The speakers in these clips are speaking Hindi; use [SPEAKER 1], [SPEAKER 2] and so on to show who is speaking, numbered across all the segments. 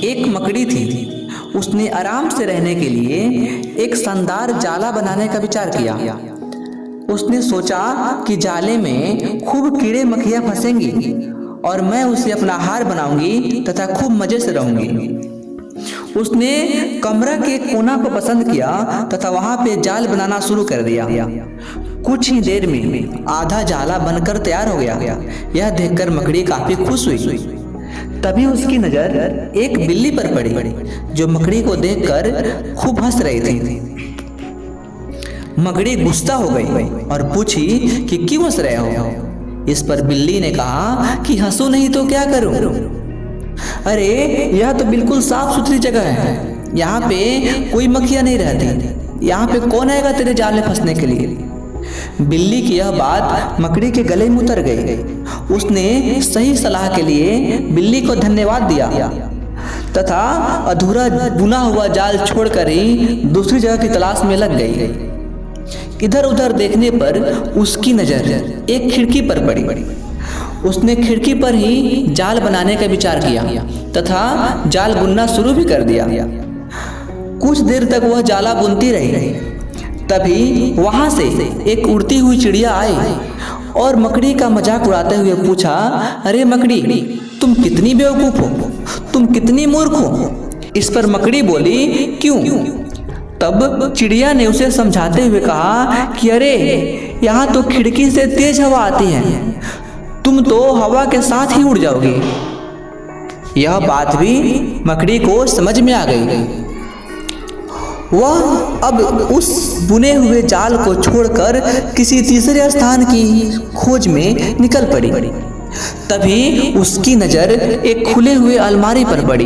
[SPEAKER 1] एक मकड़ी थी। उसने आराम से रहने के लिए एक शानदार जाला बनाने का विचार किया। उसने सोचा कि जाले में खूब कीड़े मक्खियाँ फंसेंगी और मैं उसे अपना आहार बनाऊंगी तथा खूब मजे से रहूंगी। उसने कमरा के कोना को पसंद किया तथा वहां पे जाल बनाना शुरू कर दिया। कुछ ही देर में आधा जाला बनकर तैयार हो गया। यह देखकर मकड़ी काफी खुश हुई। तभी उसकी नजर एक बिल्ली पर पड़ी, जो मकड़ी को देखकर खूब हंस रही थी। मकड़ी गुस्सा हो गई और पूछी कि क्यों हंस रहे हो। इस पर बिल्ली ने कहा कि हंसो नहीं तो क्या करूं? अरे यह तो बिल्कुल साफ सुथरी जगह है, यहाँ पे कोई मक्खियां नहीं रहती। यहाँ पे कौन आएगा तेरे जाल में फंसने के लिए? बिल्ली की यह बात मकड़ी के गले में उतर गई। उसने सही सलाह के लिए बिल्ली को धन्यवाद दिया तथा अधूरा बुना हुआ जाल छोड़कर ही दूसरी जगह की तलाश में लग गई। इधर उधर देखने पर उसकी नजर एक खिड़की पर पड़ी। उसने खिड़की पर ही जाल बनाने का विचार किया तथा जाल बुनना शुरू भी कर दिया। कुछ देर तक वह जाला बुनती रही। तभी वहां से एक उड़ती हुई चिड़िया आई और मकड़ी का मजाक उड़ाते हुए पूछा, अरे मकड़ी, तुम कितनी बेवकूफ हो, तुम कितनी मूर्ख हो। इस पर मकड़ी बोली, क्यों? तब चिड़िया ने उसे समझाते हुए कहा कि अरे यहाँ तो खिड़की से तेज हवा आती है, तुम तो हवा के साथ ही उड़ जाओगे। यह बात भी मकड़ी को समझ में आ गई। वह अब उस बुने हुए जाल को छोड़कर किसी तीसरे स्थान की खोज में निकल पड़ी। तभी उसकी नजर एक खुले हुए अलमारी पर पड़ी।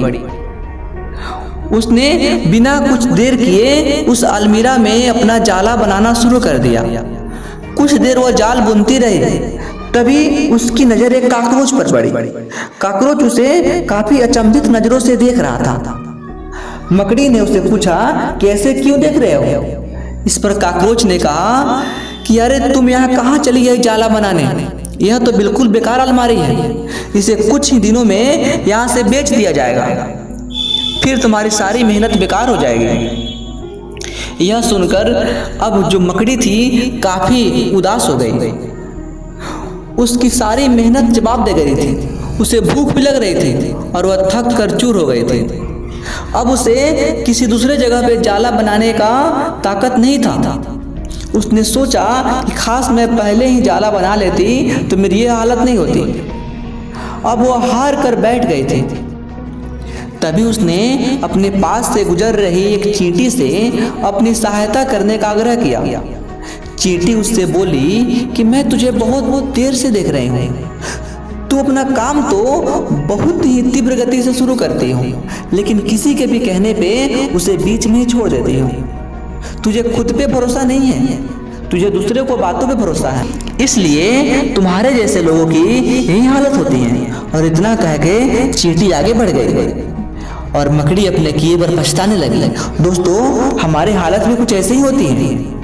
[SPEAKER 1] उसने बिना कुछ देर किए उस अलमीरा में अपना जाला बनाना शुरू कर दिया। कुछ देर वह जाल बुनती रही। तभी उसकी नजर एक काकरोच पर पड़ी। काकरोच उसे काफी अचंभित नजरों से देख रहा था। मकड़ी ने उससे पूछा कि ऐसे क्यों देख रहे हो? इस पर काकरोच ने कहा कि अरे तुम यहाँ कहाँ चली गई जाला बनाने? यह तो बिल्कुल बेकार अलमारी है, इसे कुछ ही दिनों में यहाँ से बेच दिया जाएगा, फिर तुम्हारी सारी मेहनत बेकार हो जाएगी। यह सुनकर अब जो मकड़ी थी काफी उदास हो गई। उसकी सारी मेहनत जवाब दे गई थी, उसे भूख भी लग रही थी और वह थक कर चूर हो गई थी। अब उसे किसी दूसरे जगह पे जाला बनाने का ताकत नहीं था। उसने सोचा कि खास मैं पहले ही जाला बना लेती तो मेरी ये हालत नहीं होती। अब वो हार कर बैठ गई थी। तभी उसने अपने पास से गुजर रही एक चींटी से अपनी सहायता करने का आग्रह किया। चींटी उससे बोली कि मैं तुझे बहुत देर से देख रही हूँ। तू अपना काम तो बहुत ही तीव्र गति से शुरू करती हो, लेकिन किसी के भी कहने पे उसे बीच में ही छोड़ देती हो। तुझे खुद पे भरोसा नहीं है, तुझे दूसरे को बातों पे भरोसा है, इसलिए तुम्हारे जैसे लोगों की यही हालत होती है। और इतना कह के चींटी आगे बढ़ गई और मकड़ी अपने किए पर पछताने लगी। दोस्तों, हमारी हालत भी कुछ ऐसे ही होती है।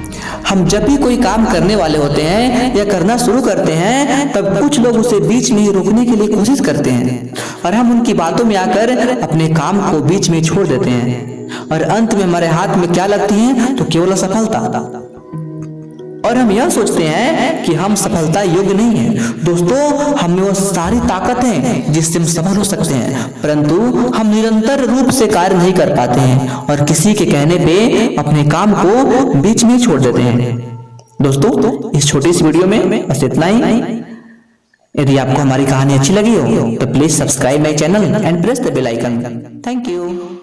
[SPEAKER 1] हम जब भी कोई काम करने वाले होते हैं या करना शुरू करते हैं, तब कुछ लोग उसे बीच में ही रोकने के लिए कोशिश करते हैं और हम उनकी बातों में आकर अपने काम को बीच में छोड़ देते हैं और अंत में हमारे हाथ में क्या लगती है? तो केवल असफलता। और हम यह सोचते हैं कि हम सफलता योग्य नहीं है। दोस्तों, हमें वो सारी ताकत है जिससे हम सफल हो सकते हैं, परंतु हम निरंतर रूप से कार्य नहीं कर पाते हैं और किसी के कहने पे अपने काम को बीच में छोड़ देते हैं। दोस्तों, इस छोटी सी वीडियो में बस इतना ही। यदि आपको हमारी कहानी अच्छी लगी हो तो please subscribe my channel and press the bell icon. Thank you.